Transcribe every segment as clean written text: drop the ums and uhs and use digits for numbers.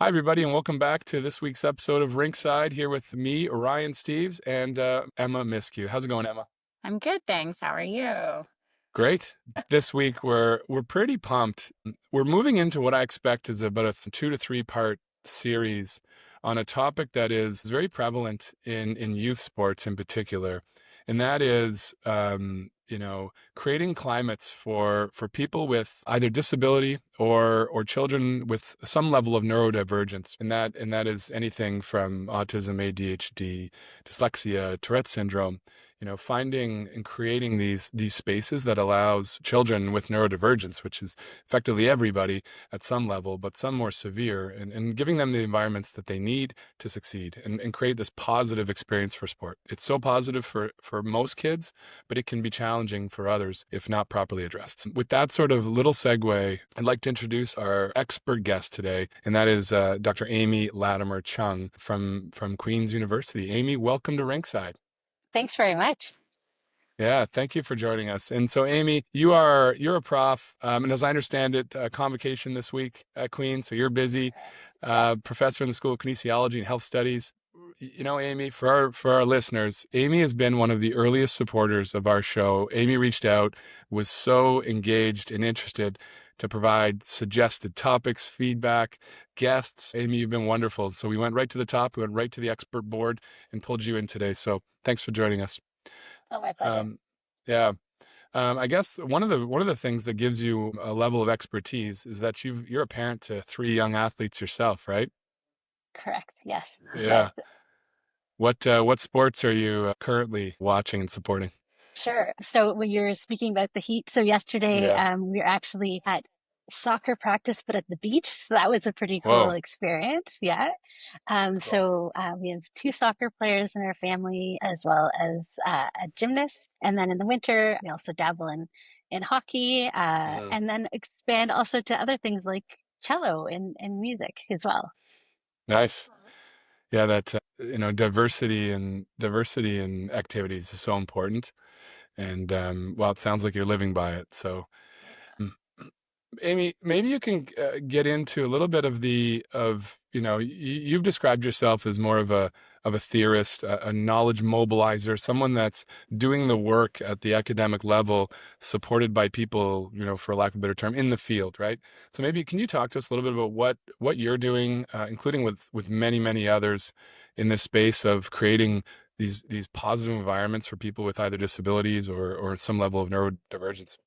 Hi, everybody, and welcome back to this week's episode of Rinkside here with me, Ryan Steeves, and Emma Miskew. How's it going, Emma? I'm good, thanks. How are you? Great. This week we're pretty pumped. We're moving into what I expect is about a 2 to 3 part series on a topic that is very prevalent in youth sports in particular, and that is creating climates for people with either disability or children with some level of neurodivergence, and that is anything from autism, ADHD, dyslexia, Tourette syndrome. Finding and creating these spaces that allows children with neurodivergence, which is effectively everybody at some level, but some more severe, and giving them the environments that they need to succeed and create this positive experience for sport. It's so positive for most kids, but it can be challenging for others if not properly addressed. With that sort of little segue, I'd like to introduce our expert guest today, and that is Dr. Amy Latimer-Cheung from Queen's University. Amy, welcome to Rinkside. Thanks very much. Yeah, thank you for joining us. And so, Amy, you're a prof, and as I understand it, convocation this week at Queen, so you're busy, Yes. professor in the School of Kinesiology and Health Studies. Amy, for our listeners, Amy has been one of the earliest supporters of our show. Amy reached out, was so engaged and interested to provide suggested topics, feedback, guests. Amy, you've been wonderful. So we went right to the top, we went right to the expert board and pulled you in today. So thanks for joining us. Oh, my pleasure. Um, yeah. I guess one of the things that gives you a level of expertise is that you're a parent to 3 young athletes yourself, right? Correct. Yes. Yes. Yeah. What sports are you currently watching and supporting? Sure. So when you're speaking about the heat, so yesterday Yeah. we were actually at soccer practice, but at the beach. So that was a pretty cool Whoa. experience. Yeah. Cool. We have 2 soccer players in our family, as well as a gymnast. And then in the winter, we also dabble in hockey, Mm, and then expand also to other things like cello and music as well. nice. Yeah, that diversity and activities is so important. And well, it sounds like you're living by it. So mm, Amy, maybe you can get into a little bit you've described yourself as more of a theorist, a knowledge mobilizer, someone that's doing the work at the academic level, supported by people, for lack of a better term, in the field, right? So maybe can you talk to us a little bit about what you're doing, including with many, many others in this space of creating these positive environments for people with either disabilities or some level of neurodivergence?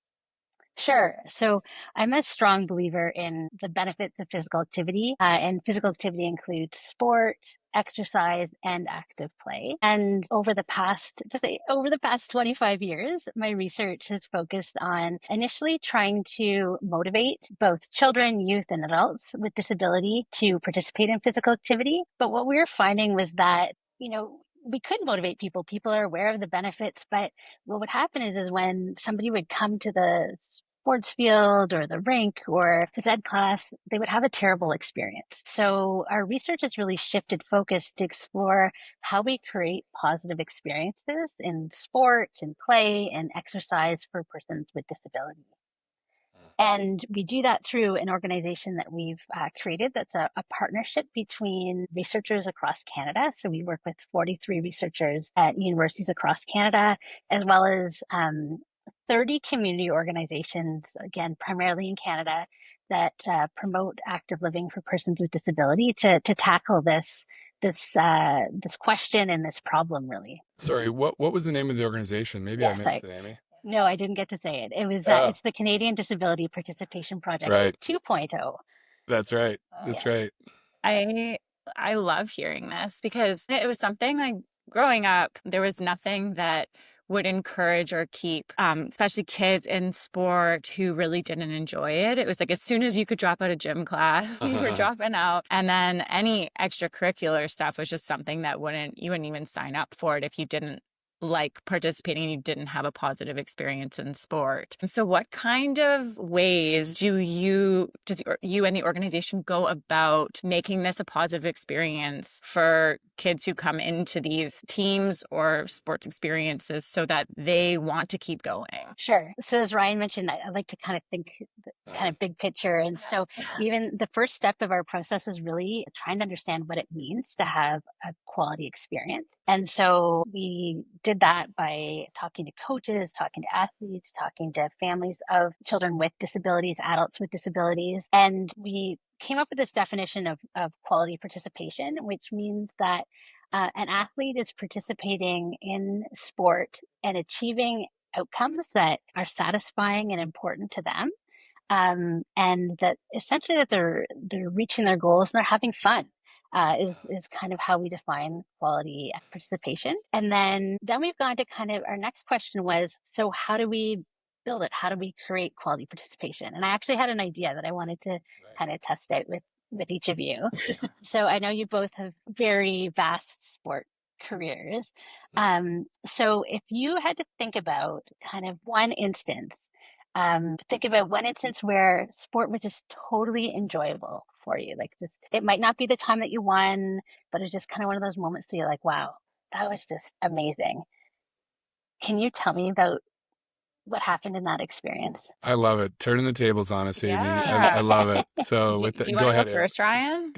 Sure. So I'm a strong believer in the benefits of physical activity, and physical activity includes sport, exercise, and active play. And over the past 25 years, my research has focused on initially trying to motivate both children, youth, and adults with disability to participate in physical activity. But what we were finding was that, we could motivate people. People are aware of the benefits, but what would happen is when somebody would come to the sports field or the rink or phys ed class, they would have a terrible experience. So our research has really shifted focus to explore how we create positive experiences in sport and play and exercise for persons with disability. And we do that through an organization that we've created that's a partnership between researchers across Canada. So we work with 43 researchers at universities across Canada, as well as 30 community organizations, again, primarily in Canada, that promote active living for persons with disability to tackle this question and this problem, really. Sorry, what was the name of the organization? Maybe I Yes, missed it, Amy. no, I didn't get to say it. Oh, It's the Canadian Disability Participation Project right. 2.0. That's right. That's Yes. right. I I love hearing this because it was something like growing up, there was nothing that would encourage or keep, especially kids in sport who really didn't enjoy it. It was like as soon as you could drop out of gym class, you were dropping out. And then any extracurricular stuff was just something that you wouldn't even sign up for it if you didn't like participating and you didn't have a positive experience in sport. So what kind of ways does you and the organization go about making this a positive experience for kids who come into these teams or sports experiences so that they want to keep going? Sure. So as Ryan mentioned, I like to kind of think kind of big picture. And so even the first step of our process is really trying to understand what it means to have a quality experience. And so we did that by talking to coaches, talking to athletes, talking to families of children with disabilities, adults with disabilities. And we came up with this definition of quality participation, which means that an athlete is participating in sport and achieving outcomes that are satisfying and important to them, and that essentially that they're reaching their goals and they're having fun. Is kind of how we define quality participation. And then we've gone to kind of our next question was, so how do we build it? How do we create quality participation? And I actually had an idea that I wanted to kind of test out with each of you. So I know you both have very vast sport careers. So if you had to think about kind of one instance, think about one instance where sport was just totally enjoyable for you. Like, just, it might not be the time that you won, but it's just kind of one of those moments that you're like, wow, that was just amazing. Can you tell me about what happened in that experience? I love it. Turning the tables on us, Amy. I Yeah. love it. So Do, with do the, you go want to ahead, go Aaron. first, Ryan?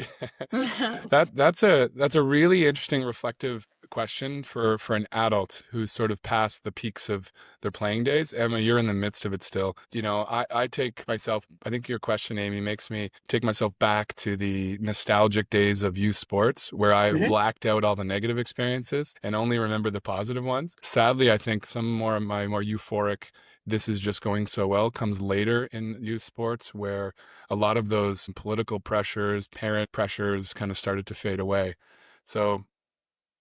That's a really interesting, reflective question for an adult who's sort of past the peaks of their playing days. Emma, you're in the midst of it still. You know, I take myself, I think your question, Amy, makes me take myself back to the nostalgic days of youth sports where I Mhm. blacked out all the negative experiences and only remember the positive ones. Sadly, I think some more of my more euphoric this is just going so well comes later in youth sports where a lot of those political pressures, parent pressures kind of started to fade away. So,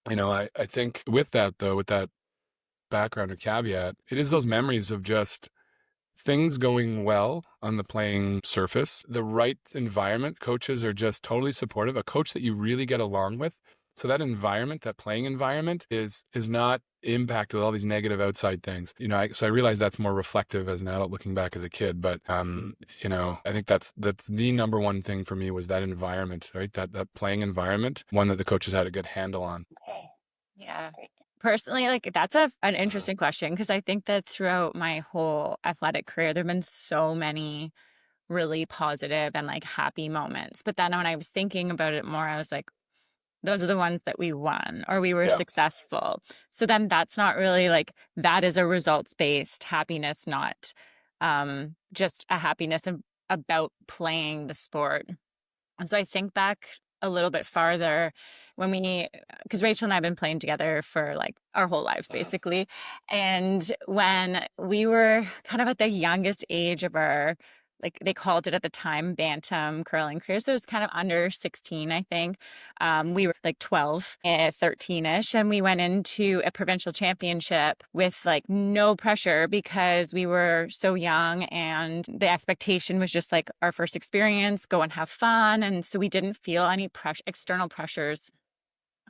you know, I think with that, though, with that background or caveat, it is those memories of just things going well on the playing surface, the right environment. Coaches are just totally supportive. A coach that you really get along with. So that environment, that playing environment, is not impacted with all these negative outside things. You know, so I realize that's more reflective as an adult looking back as a kid. But you know, I think that's the number one thing for me was that environment, right? That playing environment, one that the coaches had a good handle on. Okay. Yeah. Personally, like that's an interesting question because I think that throughout my whole athletic career, there have been so many really positive and like happy moments. But then when I was thinking about it more, I was like, those are the ones that we won or we were Yeah. successful. So then that's not really like that is a results-based happiness, not just a happiness about playing the sport. And so I think back a little bit farther when because Rachel and I have been playing together for like our whole lives, basically. And when we were kind of at the youngest age of our, like they called it at the time, bantam curling career. So it was kind of under 16, I think. We were like 12, 13-ish, and we went into a provincial championship with like no pressure because we were so young and the expectation was just like our first experience, go and have fun. And so we didn't feel any external pressures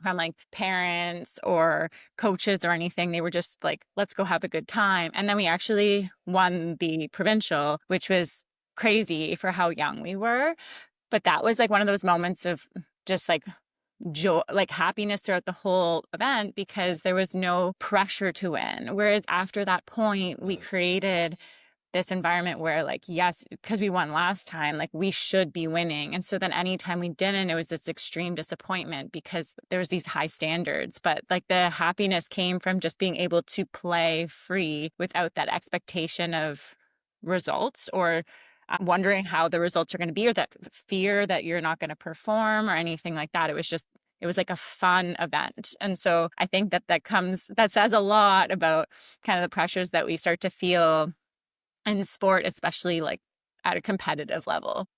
from like parents or coaches or anything. They were just like, let's go have a good time. And then we actually won the provincial, which was crazy for how young we were. But that was like one of those moments of just like joy, like happiness throughout the whole event because there was no pressure to win. Whereas after that point, we created this environment where like, yes, because we won last time, like we should be winning. And so then anytime we didn't, it was this extreme disappointment because there was these high standards. But like the happiness came from just being able to play free without that expectation of results or wondering how the results are going to be or that fear that you're not going to perform or anything like that. It was like a fun event. And so I think that says a lot about kind of the pressures that we start to feel in sport, especially like at a competitive level.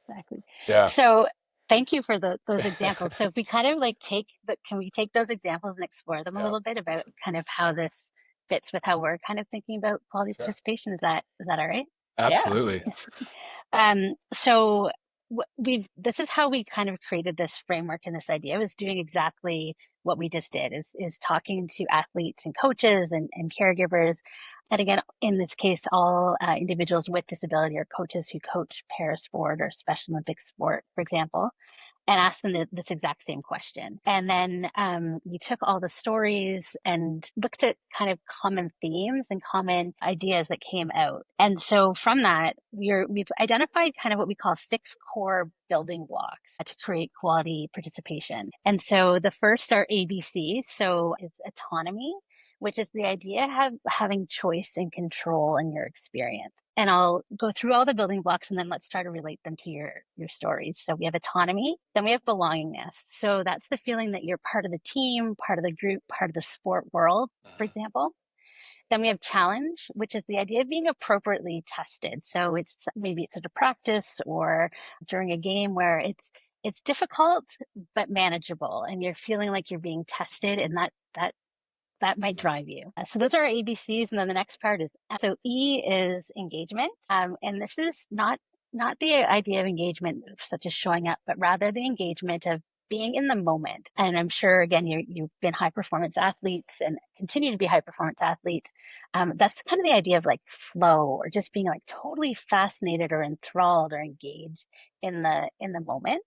Exactly. Yeah. So thank you for those examples. So if we kind of like can we take those examples and explore them a Yeah. little bit about kind of how this fits with how we're kind of thinking about quality Sure. participation? Is that all right? Absolutely. So this is how we kind of created this framework and this idea was doing exactly what we just did is talking to athletes and coaches and caregivers. And again, in this case, all individuals with disability or coaches who coach para sport or Special Olympic sport, for example. and asked them this exact same question. And then we took all the stories and looked at kind of common themes and common ideas that came out. And so from that, we've identified kind of what we call 6 core building blocks to create quality participation. And so the first are ABC. So it's autonomy, which is the idea of having choice and control in your experience. And I'll go through all the building blocks and then let's try to relate them to your stories. So we have autonomy, then we have belongingness. So that's the feeling that you're part of the team, part of the group, part of the sport world, for example. Then we have challenge, which is the idea of being appropriately tested. So maybe it's at a practice or during a game where it's difficult but manageable, and you're feeling like you're being tested, and that might drive you. So those are our ABCs. And then the next part is, so E is engagement. And this is not the idea of engagement such as showing up, but rather the engagement of being in the moment. And I'm sure, again, you've been high performance athletes and continue to be high performance athletes. That's kind of the idea of like flow, or just being like totally fascinated or enthralled or engaged in the moment.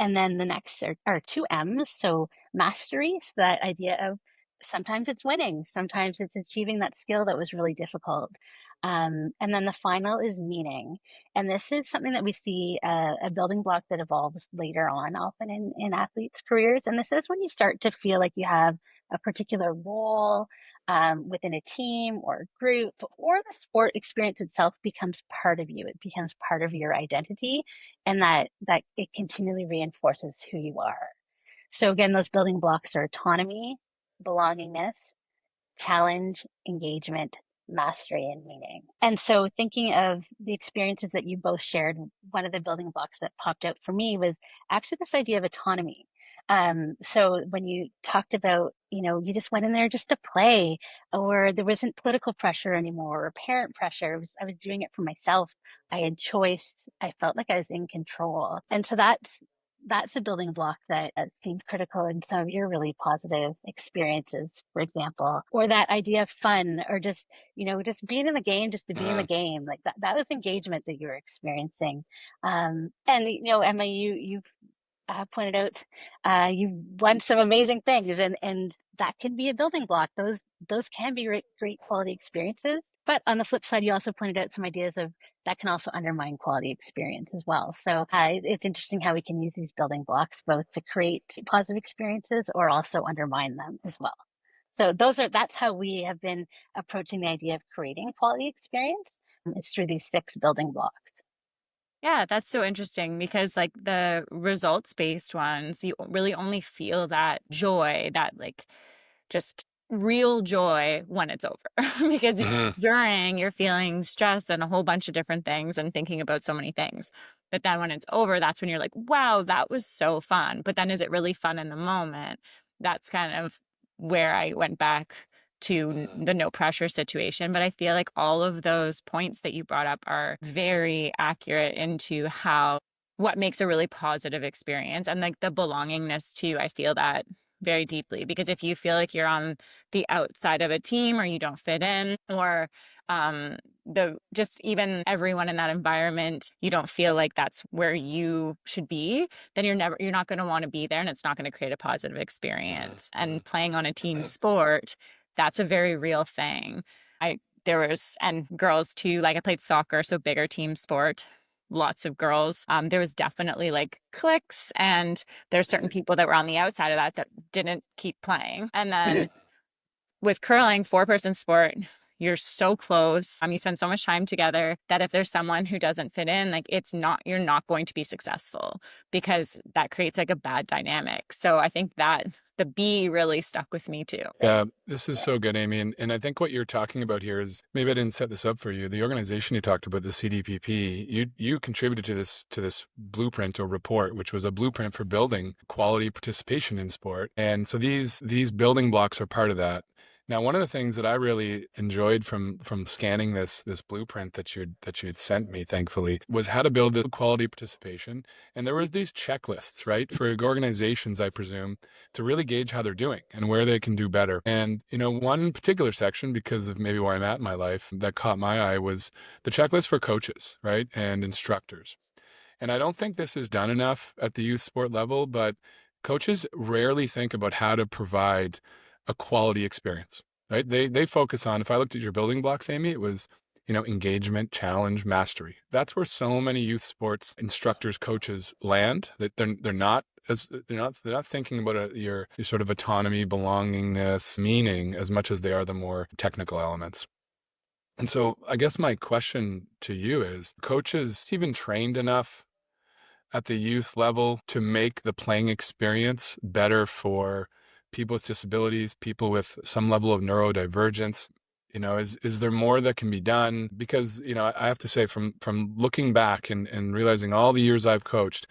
And then the next are 2 M's. So mastery, so that idea of sometimes it's winning, sometimes it's achieving that skill that was really difficult. And then the final is meaning. And this is something that we see a building block that evolves later on, often in athletes' careers. And this is when you start to feel like you have a particular role within a team or a group, or the sport experience itself becomes part of you. It becomes part of your identity, and that it continually reinforces who you are. So again, those building blocks are autonomy, belongingness, challenge, engagement, mastery, and meaning. And so thinking of the experiences that you both shared, one of the building blocks that popped out for me was actually this idea of autonomy. So when you talked about, you just went in there just to play, or there wasn't political pressure anymore or parent pressure. I was doing it for myself. I had choice. I felt like I was in control. And so that's a building block that seemed critical in some of your really positive experiences, for example, or that idea of fun, or just being in the game, just to be in the game. Like that was engagement that you were experiencing. And Emma, you've pointed out you've won some amazing things, and that can be a building block. Those can be great quality experiences. But on the flip side, you also pointed out some ideas of that can also undermine quality experience as well. So it's interesting how we can use these building blocks both to create positive experiences or also undermine them as well. So that's how we have been approaching the idea of creating quality experience. It's through these 6 building blocks. Yeah, that's so interesting because like the results-based ones, you really only feel that joy, that like just real joy when it's over. Because during you're feeling stress and a whole bunch of different things and thinking about so many things. But then when it's over, that's when you're like, wow, that was so fun. But then is it really fun in the moment? That's kind of where I went back to the no pressure situation. But I feel like all of those points that you brought up are very accurate into what makes a really positive experience, and like the belongingness too. I feel that very deeply, because if you feel like you're on the outside of a team or you don't fit in, or just even everyone in that environment, you don't feel like that's where you should be, then you're not going to want to be there, and it's not going to create a positive experience. And playing on a team sport, that's a very real thing. And girls too, like I played soccer, so bigger team sport, lots of girls. There was definitely like cliques, and there's certain people that were on the outside of that didn't keep playing. And then with curling, 4-person sport, you're so close. You spend so much time together that if there's someone who doesn't fit in, like you're not going to be successful, because that creates like a bad dynamic. So I think that the B really stuck with me too. Yeah, this is so good, Amy. And I think what you're talking about here is, maybe I didn't set this up for you. The organization you talked about, the CDPP, you contributed to this blueprint or report, which was a blueprint for building quality participation in sport. And so these building blocks are part of that. Now, one of the things that I really enjoyed from scanning this blueprint that you'd sent me, thankfully, was how to build the quality participation. And there were these checklists, right, for organizations, I presume, to really gauge how they're doing and where they can do better. And, one particular section, because of maybe where I'm at in my life, that caught my eye was the checklist for coaches, right, and instructors. And I don't think this is done enough at the youth sport level, but coaches rarely think about how to provide a quality experience, right? They focus on, if I looked at your building blocks, Amy, it was, engagement, challenge, mastery. That's where so many youth sports instructors, coaches land. That they're not thinking about your sort of autonomy, belongingness, meaning as much as they are the more technical elements. And so I guess my question to you is, coaches even trained enough at the youth level to make the playing experience better for people with disabilities, people with some level of neurodivergence? Is there more that can be done? Because, I have to say, from looking back and realizing all the years I've coached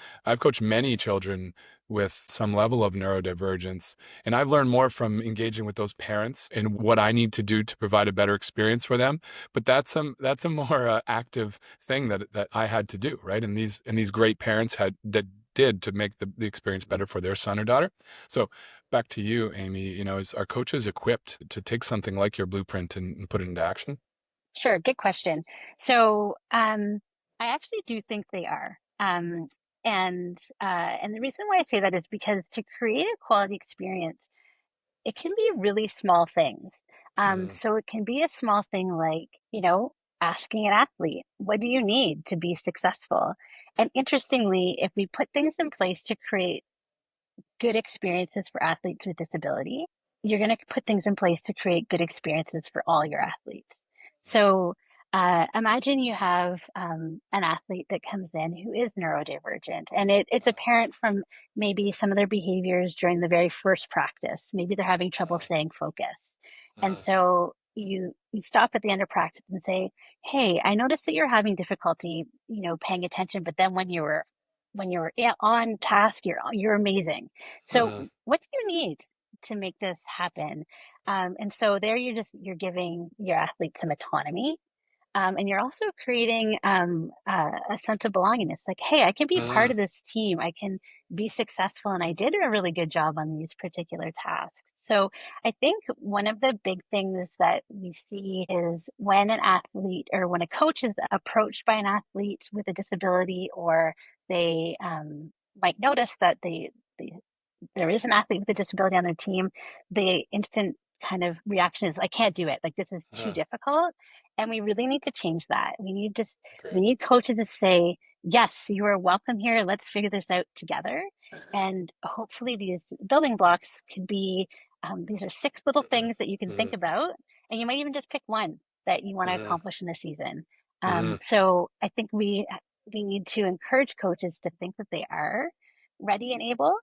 many children with some level of neurodivergence. And I've learned more from engaging with those parents and what I need to do to provide a better experience for them. But that's a more active thing that I had to do, right? And these great parents did to make the experience better for their son or daughter. So back to you, Amy, are coaches equipped to take something like your blueprint and put it into action? Sure, good question. So I actually do think they are. And the reason why I say that is because to create a quality experience, it can be really small things. So it can be a small thing like, asking an athlete, what do you need to be successful? And interestingly, if we put things in place to create good experiences for athletes with disability, you're going to put things in place to create good experiences for all your athletes. So imagine you have an athlete that comes in who is neurodivergent, and it's apparent from maybe some of their behaviors during the very first practice. Maybe they're having trouble staying focused. And so you stop at the end of practice and say, hey, I noticed that you're having difficulty, paying attention, but then when you're on task, you're amazing. So what do you need to make this happen? And so there you're giving your athlete some autonomy. And you're also creating a sense of belonging. It's like, hey, I can be part of this team. I can be successful. And I did a really good job on these particular tasks. So I think one of the big things that we see is when an athlete or when a coach is approached by an athlete with a disability, or they might notice that there is an athlete with a disability on their team, the instant kind of reaction is, I can't do it. Like, this is too difficult. And we really need to change that. We need coaches to say, yes, you are welcome here. Let's figure this out together. And hopefully these building blocks could be, these are 6 little things that you can think about. And you might even just pick one that you want to accomplish in the season. So I think we need to encourage coaches to think that they are ready and able.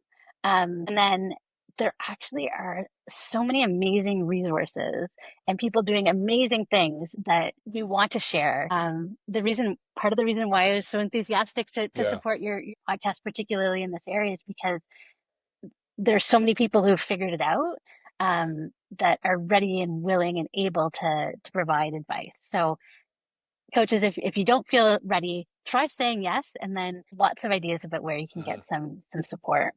And then there actually are so many amazing resources and people doing amazing things that we want to share. Part of the reason why I was so enthusiastic to support your podcast, particularly in this area, is because there's so many people who've figured it out, that are ready and willing and able to provide advice. So coaches, if you don't feel ready, try saying yes, and then lots of ideas about where you can get some support.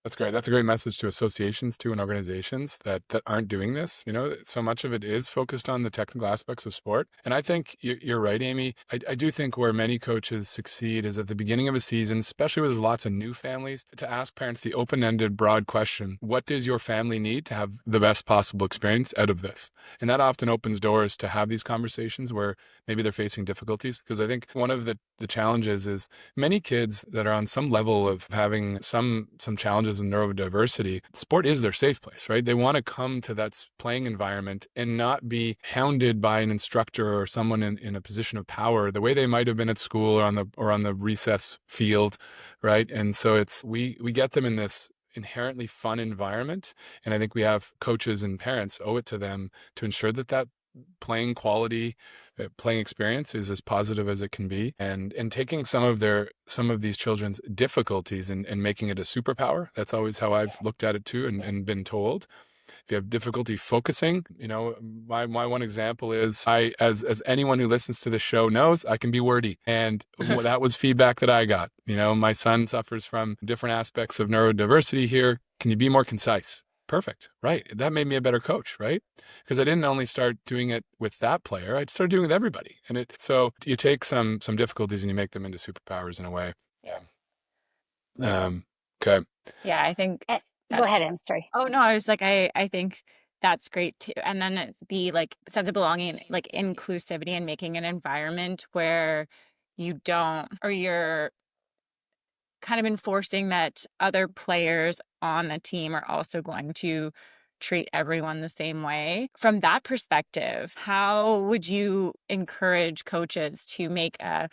That's great. That's a great message to associations too, and organizations that aren't doing this. So much of it is focused on the technical aspects of sport. And I think you're right, Amy. I do think where many coaches succeed is at the beginning of a season, especially where there's lots of new families, to ask parents the open-ended, broad question: what does your family need to have the best possible experience out of this? And that often opens doors to have these conversations where maybe they're facing difficulties. Because I think one of the challenges is many kids that are on some level of having some challenges with neurodiversity, sport is their safe place, right? They want to come to that playing environment and not be hounded by an instructor or someone in a position of power the way they might have been at school or on the recess field, right? And so we get them in this inherently fun environment. And I think we have coaches and parents owe it to them to ensure that playing quality, playing experience is as positive as it can be, and taking some of these children's difficulties and making it a superpower. That's always how I've looked at it too, and been told. If you have difficulty focusing, my one example is, as anyone who listens to the show knows, I can be wordy. And that was feedback that I got. My son suffers from different aspects of neurodiversity here. Can you be more concise? Perfect. Right. That made me a better coach, right? Because I didn't only start doing it with that player, I started doing it with everybody. So you take some difficulties and you make them into superpowers in a way. Yeah. Okay. Yeah, I think Go that's, ahead, I'm sorry. oh no, I was like, I think that's great too. And then the like sense of belonging, like inclusivity, and making an environment where you don't, or you're kind of enforcing that other players on the team are also going to treat everyone the same way. From that perspective, how would you encourage coaches to make a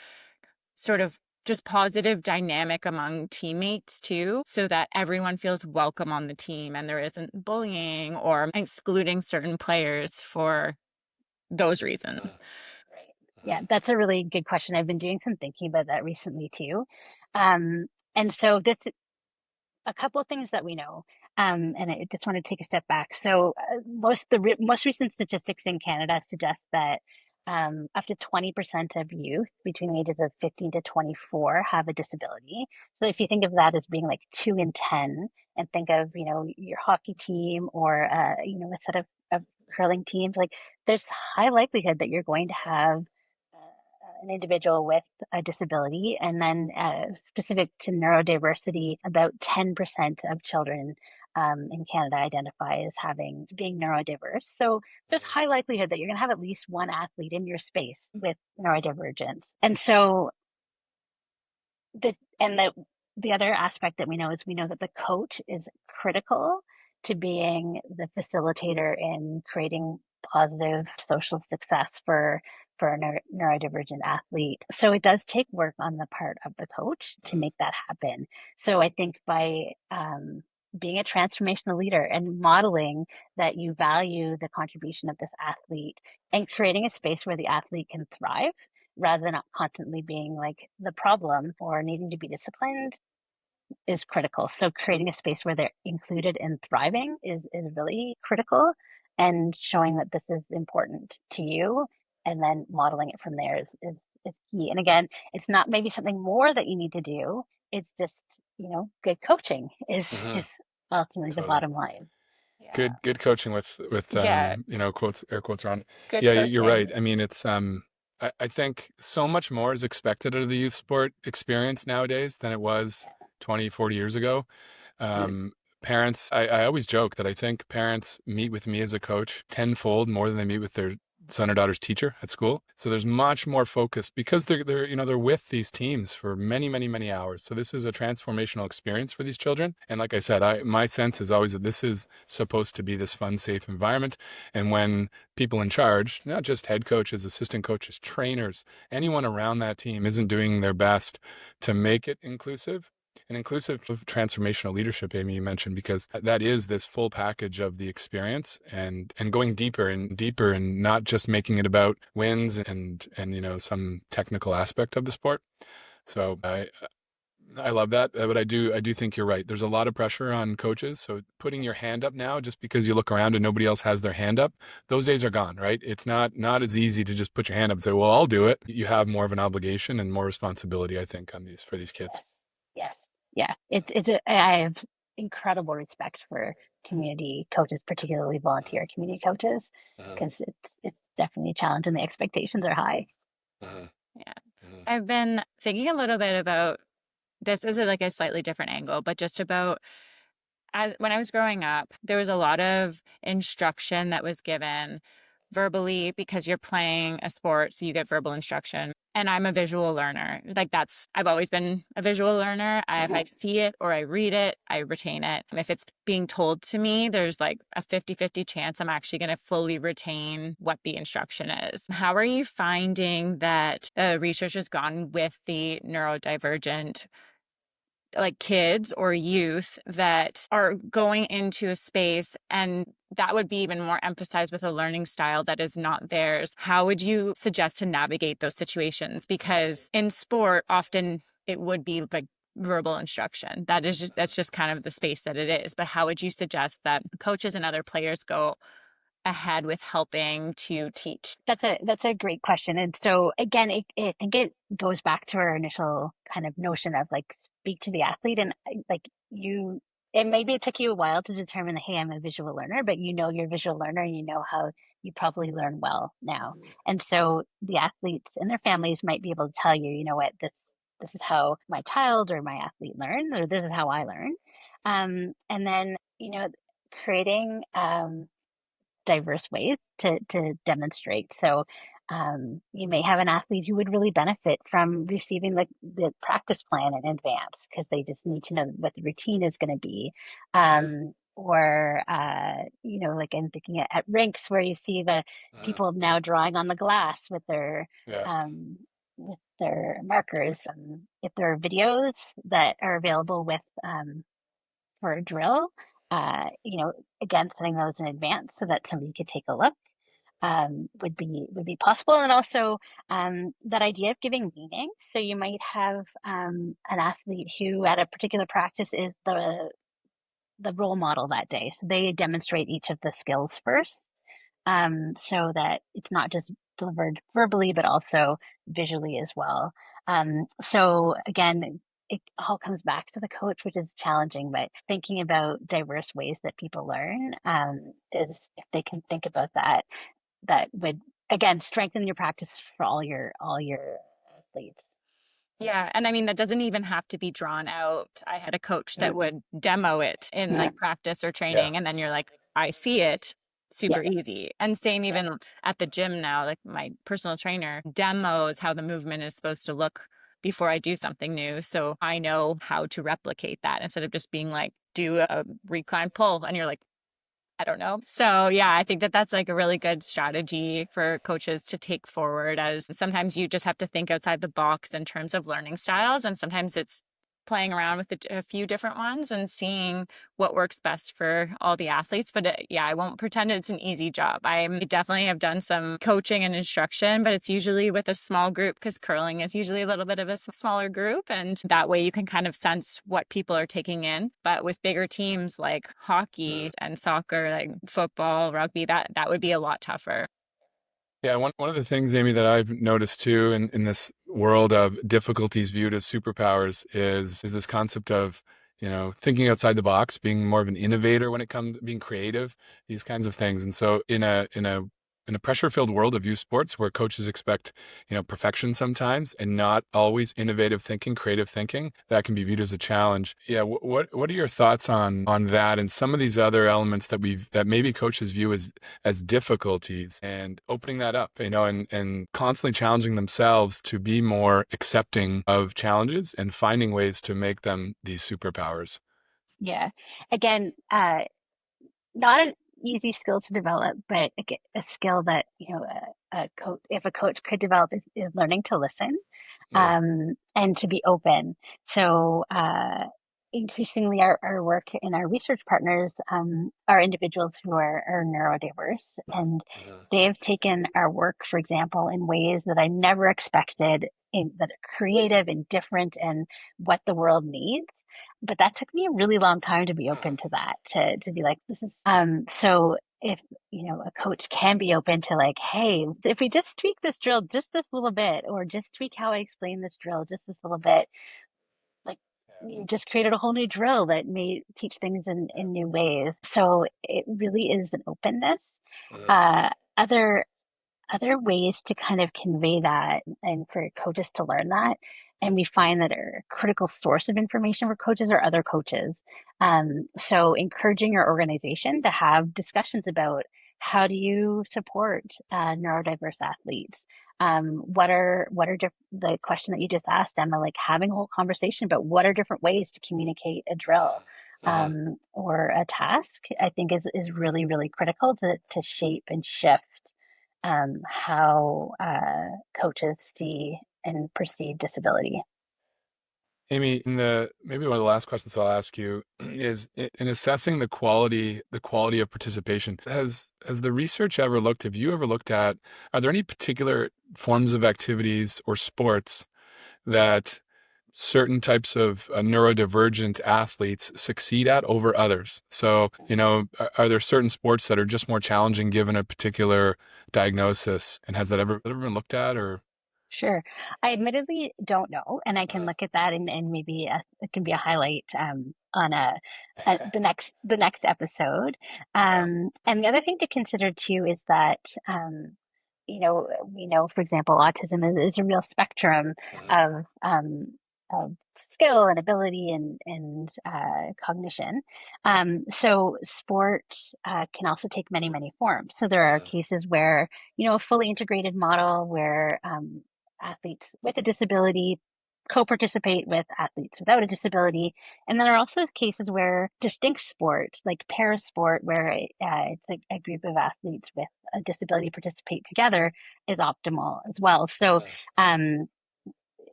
sort of just positive dynamic among teammates too, so that everyone feels welcome on the team and there isn't bullying or excluding certain players for those reasons? Yeah, that's a really good question. I've been doing some thinking about that recently too. And so this a couple of things that we know, and I just want to take a step back. So most recent statistics in Canada suggest that up to 20% of youth between the ages of 15 to 24 have a disability. So if you think of that as being like 2 in 10, and think of your hockey team or a set of curling teams, like there's high likelihood that you're going to have an individual with a disability. And then specific to neurodiversity, about 10% of children in Canada identify as being neurodiverse. So there's high likelihood that you're going to have at least one athlete in your space with neurodivergence. And so the and the other aspect that we know is we know that the coach is critical to being the facilitator in creating positive social success for a neurodivergent athlete. So it does take work on the part of the coach to make that happen. So I think by being a transformational leader and modeling that you value the contribution of this athlete and creating a space where the athlete can thrive rather than constantly being like the problem or needing to be disciplined is critical. So creating a space where they're included and thriving is really critical, and showing that this is important to you and then modeling it from there is key. And again, it's not maybe something more that you need to do. It's just, good coaching is ultimately the Totally. bottom line. Yeah. Good coaching with Yeah. quotes, air quotes around. Good Yeah, you're right. coaching. I mean, it's I think so much more is expected out of the youth sport experience nowadays than it was 20, 40 years ago. Um, Parents, I always joke that I think parents meet with me as a coach tenfold more than they meet with their son or daughter's teacher at school. So there's much more focus because they're with these teams for many, many, many hours. So this is a transformational experience for these children. And like I said, my sense is always that this is supposed to be this fun, safe environment. And when people in charge, not just head coaches, assistant coaches, trainers, anyone around that team isn't doing their best to make it inclusive, and inclusive of transformational leadership, Amy, you mentioned, because that is this full package of the experience and going deeper and not just making it about wins and some technical aspect of the sport. So I love that, but I do think you're right. There's a lot of pressure on coaches. So putting your hand up now, just because you look around and nobody else has their hand up, those days are gone, right? It's not as easy to just put your hand up and say, "Well, I'll do it." You have more of an obligation and more responsibility, I think, on for these kids. Yes. Yeah. I have incredible respect for community coaches, particularly volunteer community coaches, because it's definitely a challenge and the expectations are high. Yeah. I've been thinking a little bit about this is like a slightly different angle, but just about when I was growing up, there was a lot of instruction that was given verbally because you're playing a sport, so you get verbal instruction. And I'm a visual learner. I've always been a visual learner. If I see it or I read it, I retain it. And if it's being told to me, there's like a 50-50 chance I'm actually going to fully retain what the instruction is. How are you finding that research has gone with the neurodivergent like kids or youth that are going into a space, and that would be even more emphasized with a learning style that is not theirs? How would you suggest to navigate those situations? Because in sport, often it would be like verbal instruction. That's just kind of the space that it is. But how would you suggest that coaches and other players go ahead with helping to teach? That's a great question. And so again, I think it goes back to our initial kind of notion of like speak to the athlete, and like maybe it took you a while to determine, hey, I'm a visual learner, but you know you're a visual learner and you know how you probably learn well now. And so the athletes and their families might be able to tell you, you know what, this is how my child or my athlete learns, or this is how I learn. And then, creating diverse ways to demonstrate. So you may have an athlete who would really benefit from receiving the practice plan in advance because they just need to know what the routine is going to be. Or, like I'm thinking at rinks where you see the people now drawing on the glass Yeah. with their markers. If there are videos that are available for a drill, uh, you know, again, setting those in advance so that somebody could take a look would be possible. And also that idea of giving meaning. So you might have an athlete who at a particular practice is the role model that day. So they demonstrate each of the skills first, so that it's not just delivered verbally, but also visually as well. So again, it all comes back to the coach, which is challenging, but thinking about diverse ways that people learn is, if they can think about that, that would again strengthen your practice for all your athletes. Yeah. And I mean, that doesn't even have to be drawn out. I had a coach that would demo it in like practice or Yeah. training. And then you're like, I see it, Yeah, super easy. And same even at the gym now, like my personal trainer demos how the movement is supposed to look before I do something new. So I know how to replicate that instead of just being like, do a recline pull. And you're like, I don't know. So yeah, I think that that's like a really good strategy for coaches to take forward, as sometimes you just have to think outside the box in terms of learning styles. And sometimes it's playing around with a few different ones and seeing what works best for all the athletes. But yeah, I won't pretend it's an easy job. I definitely have done some coaching and instruction, but it's usually with a small group because curling is usually a little bit of a smaller group. And that way you can kind of sense what people are taking in. But with bigger teams like hockey and soccer, like football, rugby, that would be a lot tougher. Yeah, one of the things, Amy, that I've noticed too in this world of difficulties viewed as superpowers is this concept of, thinking outside the box, being more of an innovator when it comes to being creative, these kinds of things. And so in a pressure-filled world of youth sports where coaches expect, perfection sometimes and not always innovative thinking, creative thinking, that can be viewed as a challenge. Yeah, what are your thoughts on that and some of these other elements that maybe coaches view as difficulties, and opening that up, and constantly challenging themselves to be more accepting of challenges and finding ways to make them these superpowers? yeah. Again, not an easy skill to develop, but a skill that a coach, if a coach could develop, is learning to listen, Yeah. and to be open. So increasingly, our work and our research partners are individuals who are neurodiverse, and they've taken our work, for example, in ways that I never expected, that are creative and different and what the world needs. But that took me a really long time to be open to that, to be like, this is so if a coach can be open to like, hey, if we just tweak this drill just this little bit, or just tweak how I explain this drill just this little bit, like you just created a whole new drill that may teach things in new ways. So it really is an openness. uh other other ways to kind of convey that and for coaches to learn that. And we find that a critical source of information for coaches are other coaches. So encouraging your organization to have discussions about how do you support neurodiverse athletes? The question that you just asked, Emma, like having a whole conversation about what are different ways to communicate a drill or a task, I think is really, really critical to shape and shift how coaches see and perceive disability. Amy, maybe one of the last questions I'll ask you is in assessing the quality of participation, has the research ever looked, have you ever looked at, are there any particular forms of activities or sports that certain types of neurodivergent athletes succeed at over others? So, are there certain sports that are just more challenging given a particular diagnosis? And has that ever been looked at, or? Sure. I admittedly don't know, and I can Uh, look at that, and maybe it can be a highlight on the next episode. yeah. And the other thing to consider too is that we know, for example, autism is a real spectrum Mhm. of skill and ability and cognition. So sport can also take many forms. So there are Mhm. cases where a fully integrated model where athletes with a disability co-participate with athletes without a disability. And then there are also cases where distinct sport, like para sport, where it's a group of athletes with a disability participate together, is optimal as well. So Mhm. um,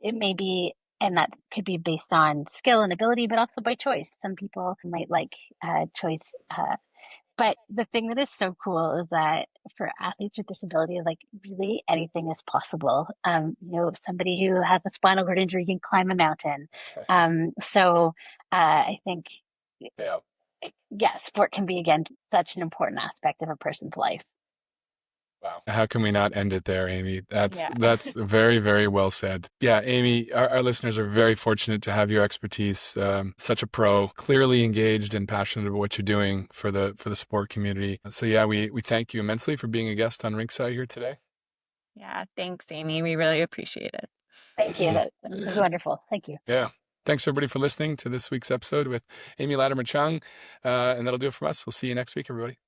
it may be, and that could be based on skill and ability, but also by choice. Some people might like choice but the thing that is so cool is that for athletes with disability, like really anything is possible. Somebody who has a spinal cord injury can climb a mountain. So I think, Yeah. yeah, sport can be again such an important aspect of a person's life. Wow. How can we not end it there, Amy? That's Yeah. that's very, very well said. Yeah, Amy, our listeners are very fortunate to have your expertise. Such a pro, clearly engaged and passionate about what you're doing for the sport community. So yeah, we thank you immensely for being a guest on Rinkside here today. Yeah. Thanks, Amy. We really appreciate it. Thank you. That was wonderful. Thank you. Yeah. Thanks everybody for listening to this week's episode with Amy Latimer-Cheung. And that'll do it from us. We'll see you next week, everybody.